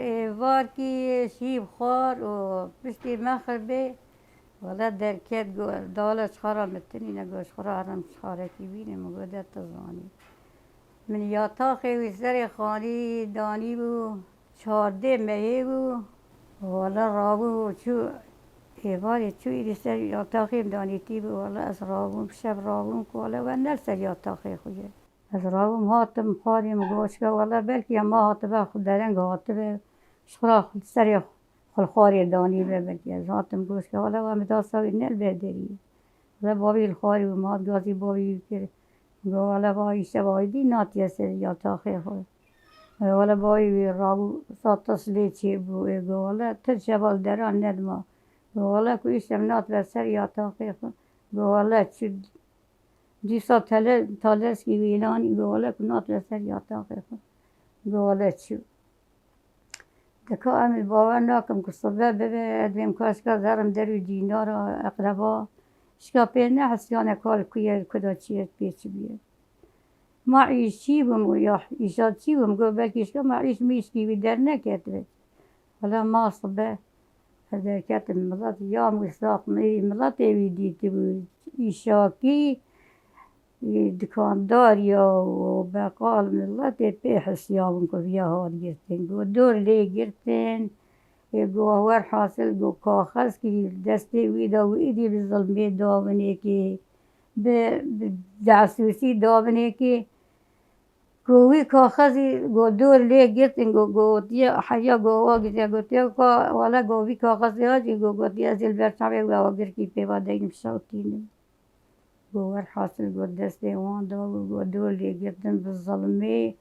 ایوار کی شیب خور و پشتی مخربه ولا درکت گو دالش خورا متنی نگوش خورا هرم چخاره کی بینم گو ده تزانی من یاتاخی وی سر خانی دانی بو 14 مهی بو ولا رابو چو ایواری چو ایری سر یاتاخی دانی تی بو ولا از رابو شب رابو کولا و نل سر یاتاخی خویه از رابو هاتم خاریم گوشکا ولا بلکی ما هاتبه خود درنگ هاتبه شخرا سر خلخاری دانی به بلکی از هاتم گوشکا ولا و مداساوی نل برداری ولا بابی الخاری و مات گازی بابی کرد گو ولا بایی شبایدی ناتی سر یاتاخی خود ولا بایی رابو ساتس لیچی بو گو ولا تر شبال دران ندما گو ولا کویشم نات و سر یاتاخی خود گو ولا چود دیسا تالس کی ویلانی گو ولا کنات و سر یاتاخی خود گو ولا چو دکا امی باور ناکم که صبح ببه ادویم کاشکا زرم درو دینار اقربا شکا پیر نه حسیانه کال کویه کدا چیه پیچ بیه معیش چی بم یا ایشاد چی بم گو بلکیش که معیش میشکی وی در نکرد حالا ما صبح در کت ملت یا مساق می ملت وی دیتی بود ایشاکی دکاندار یا بقال ملت پی حسیابون که بیا هاد گرتن گو دور لی گرتن گو ور حاصل گو کاخز کی دستی وی دا و ایدی بظلمه داونه که به جاسوسی داونه که گوی کاغذی گو دور لی گرتن گو تیا حیا گو واگی گو تیا کا والا گوی کاغذی هاجی گو تیا زل برچاوی گو واگر کی پیوا دین شاوتین گو ور حاصل گو دسته وان گو دور لی گرتن بالظلمه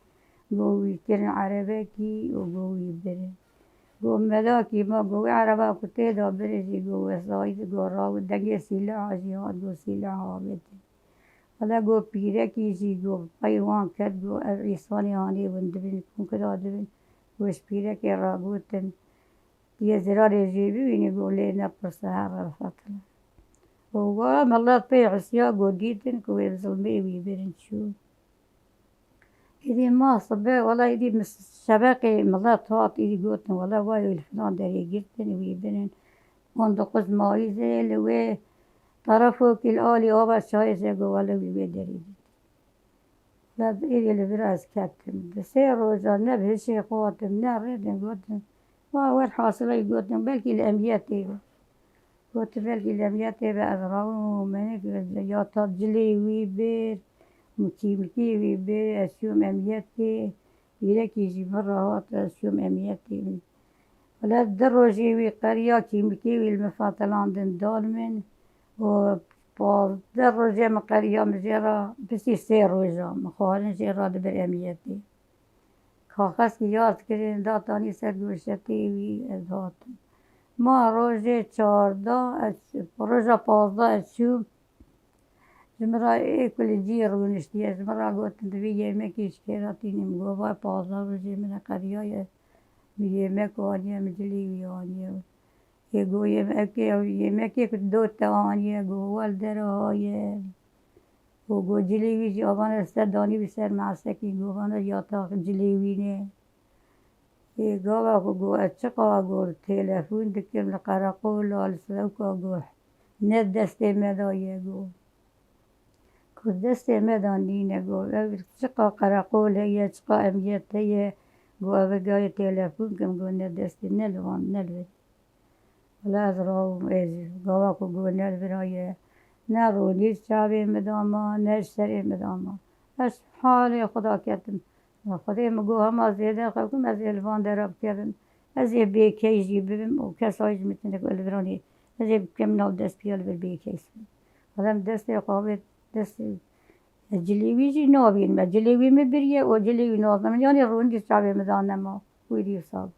گوی کرن عربه کی و گوی بره گو مدا کی ما گوی عربه کتی دا بره جی گو وسایت گو راو دنگی سلاح جیهاد گو سلاح آبده حالا گو پیره کیجی گو پیوان کرد گو ایسانی آنی بندبین کن کدا دبین گوش پیره که را گوتن یه زرار جیبی بینی گو لی نپرسه هر رفتن گو ملت پی عسیا گو دیتن که ظلمه وی برن شو ایدی ما صبح ولا ایدی شبقی ملت هات ایدی گوتن ولا وای الفلان داری گرتن وی برن مندقز مایزه لوی طرفو كل آلي أبا شايسة جواله بالبدري لا بإيدي اللي براس كتم بسير روزا نبه شي قوتم نردن قوتم ما ور حاصلة قوتم بلكي الأميات تيبا قوت بلكي الأميات تيبا أذراو منك ياتا جليوي بير مكيمكي وي بير أشيوم أمياتي يلك يجي مرة هات أشيوم أمياتي ولا دروجي وي قرية كيمكي وي المفاطلان دن دالمن و با در روزه مقریا مجرا بسی 3 روزا مخارن جرا دبر امیتی کاغذ کی یاد کردن داتانی سرگوشتی وی ازهات ما روزه 14 روزا 15 شو جمرا کل جی رونشتی جمرا گوتن دوی یمکیش کراتینیم گوبا 15 روزه من قریای یمک آنیه مجلی وی آنیه که گو یمکی که 2 آنیه گو والدر های و گو جلیوی جوان استدانی بسر معسکی گو وانا یاتا جلیوی نه گو گو اچقا گو تلفون دکم لقرقول السلوکا گو ند دسته مدایه گو که دسته مدانینه گو چقا قرقول هیه چقا امیت هیه گو اوگای تلفون کم گو ند دسته نلوان نلوه ولا از راو گاوا کو گو نل برای نه رو نیز چاوی مداما نه سری مداما بس حال خدا کردم خدای مگو هم زیاده خواهم از الوان دراب کردم از یه بیکیجی ببین و کسایش میتونه که الورانی از یه کم نو دست پیال بر بیکیج خودم دست قابل دست جلیویجی نابین ما جلیوی میبریه و جلیوی نازم یعنی رو نیز چاوی مدانم ما کویدی صاحب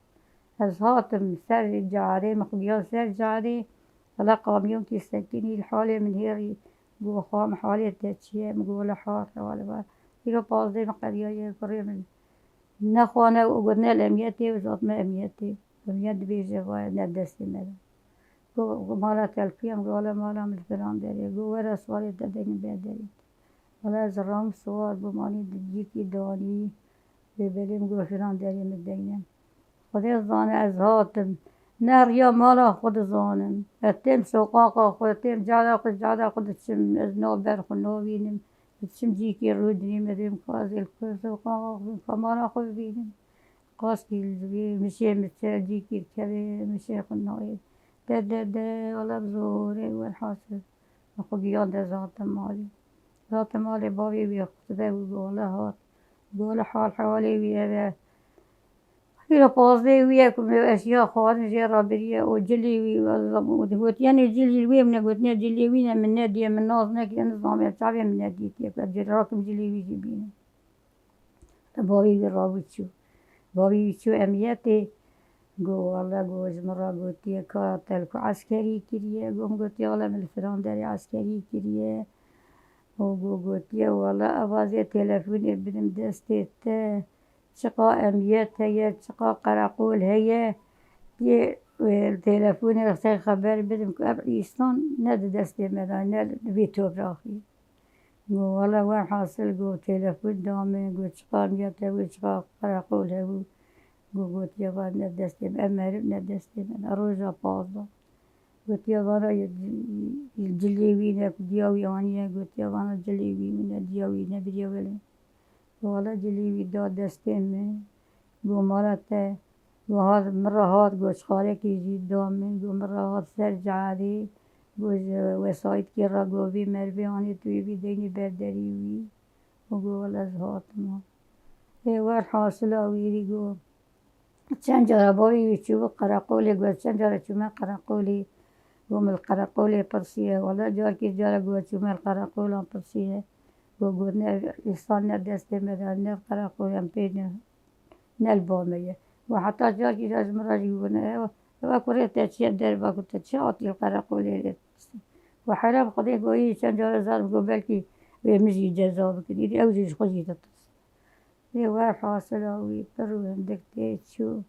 از هاتم سر جاره مخبيان سر جاره ولا قاميوم تستكيني الحالة من هيري جو خام حالة تشيه مقولة حار ولا با يلو بازي مقرية يقري من نخانة وقلنا الأمياتي وزات ما أمياتي أميات بيجي غاية ندست مالا جو مالا تلفيم قال مالا من فلان داري جو ورا سوالي تدين بيداري ولا زرام سوال بماني دجيكي داني ببلم جو فلان داري مدينة خودی زانه از هاتم نر یا مالا خود زانم اتم سوقاقا خود اتم جادا خود چم از نو برخ و نو بینم چم جی که رو دنیم ادیم کازل که سوقاقا خود کمالا خود بینم قاس کی میشه جی که کبه میشه خود نوی ده ولا بزوره والحاصل خود گیان ده ذات مالی بابی بی خطبه و گوله هات گوله حال حوالی بی هي بازدي وياكم أشياء خارج رابرية وجلي وقلت يعني جلي ويا من قلت جلي وينا من نادية من ناس ناكي نظام الشعبية من نادية تيك راكم جلي ويجي بينا بابي بالرابط بابي شو أمياتي قو والله قو جمرة قلت يا كاتلكو عسكري كريه قوم قلت يا والله من الفران داري عسكري كريه وقو قلت يا والله أبازي تلفوني بدم دستي شقا أميات هي شقا قراقول هي دي التلفون رخصي خبر بدم إيستان ند دستي مدان ند بيتو براخي قو والله وين حاصل قو تلفون دامي قو شقا أميات هو شقا قراقول هو قلت يا غاد ند دستي أمر ند دستي مدان روجا بازا قلت يا غانا الجليوين دياوي آنية قلت يا غانا الجليوين من دياوي نبريولين والله جليبي داد دستم قو مالته قو هاد مرة هاد قوش خالك يجي دامن قو مرة هاد سرج عادي قوش وسايد كي را قو بي مربي آني توي بي ديني برداري وي وقو والله زهات ما وار حاصلة ويري قو چند جارة بابي ويشوف قراقولي قو چند جارة چومن قراقولي قو من القراقولي برسيه والله جار كي جارة قو چومن القراقولان برسيه قو إنسان ندست مدان نفقر قويم بين نالبومية وحتى جاكي جاز مراجي قلنا وكوريت تشيء دربا كنت تشاطي القراقولي وحرام خدي قوي شان جار زار قبلكي ويمشي جزاب كدي أوجي خدي تتص واحد حاصلة ويبرو عندك تشو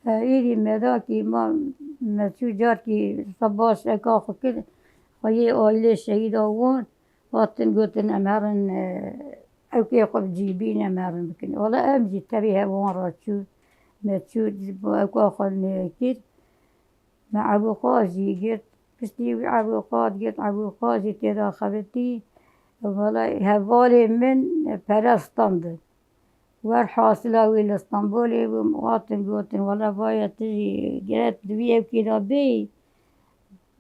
إيدي مداكي ما شو جاركي صباش أكاخو كده خيي أويلي شهيد أوون واتن قلتن أمهرن أو كي قب جيبين أمهرن بكن والله أمجي تبيها وان شو ما تشو أو أخن كير مع أبو قاضي قلت بستي أبو قاضي قلت أبو قاضي تدا خبرتي والله هوالي من برستاند والحاصلة ويل اسطنبولي واتن قلتن والله بايا تجي قلت دوية وكذا بي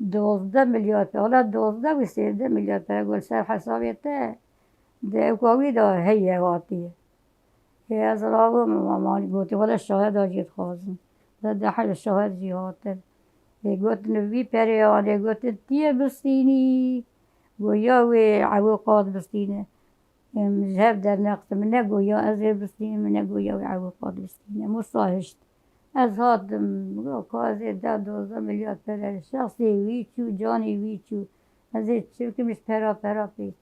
12 مليار حالا 12 و 13 مليار أقول سر حسابيته ده قوي ده هي واتيه هي از راو مامانی قلت ولا الشاهد أجيت خازن ده حل الشاهد جهاته قلت نبي بريانه قلت تيه بستيني ويا وعوقات بستينه مذهب در نقص من نقويا أزير بستينه من نقويا وعوقات بستينه مصاهشت از هادم کازه 12 مليار پر شخصی ویچو جانی ویچو از چه که مش پرا پیچ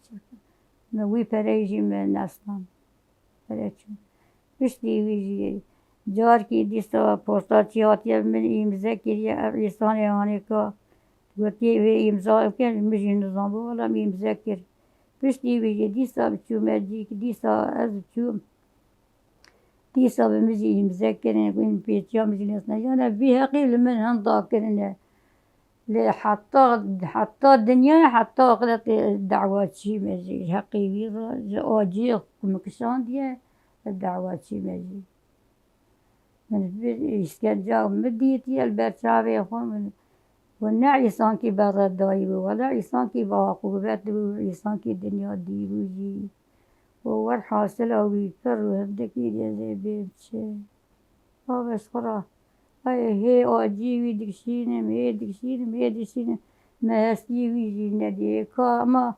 وی پریجی من نستم پرچون پشتی ویجی جار کی دیستا پستاچی هاتیه من امضا کریه افغانستان آنیکا گویی وی امضا کن میشه نظام بالا امضا کرد پشتی ویجی دیستا بچو مردی دیستا از بچو تيسا بمزي مذكرين وين بيتيا مجلس نجانا بيها قيل من هنضا كرنا حتى الدنيا حتى قلت الدعوات شي مجي حقي بيضا أجيق مكسان ديا الدعوات شي مجي من يسكن جاو مديتي البرشاوي خون والنا عيسان كي برد دايبو ولا عيسان كي باقوبات وعيسان كي الدنيا ديبو جي والحاصل أوي فرو هندكي جزي بيتشي بس خلاص هي أجيبي دكشينم هي دكشينم ما هستيوي جي ندي كاما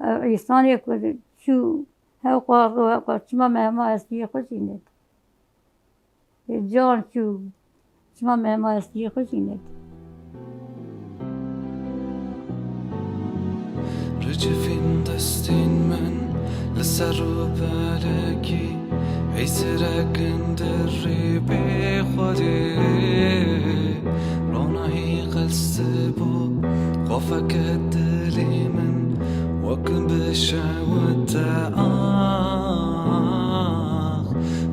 عيسان يكون شو هاو قارو شما ما هستي خشينت جان شو شما ما هستي خشينت رجفين دستين من لسر و بالکی ای سرکن دری بی خودی رونهی قلسته با خوفک دلی من وکن بشعوت آخ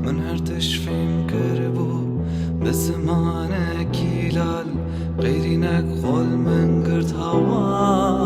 من هر تشفیم کرد لزمانك لال غيرينك قول من قرت هوا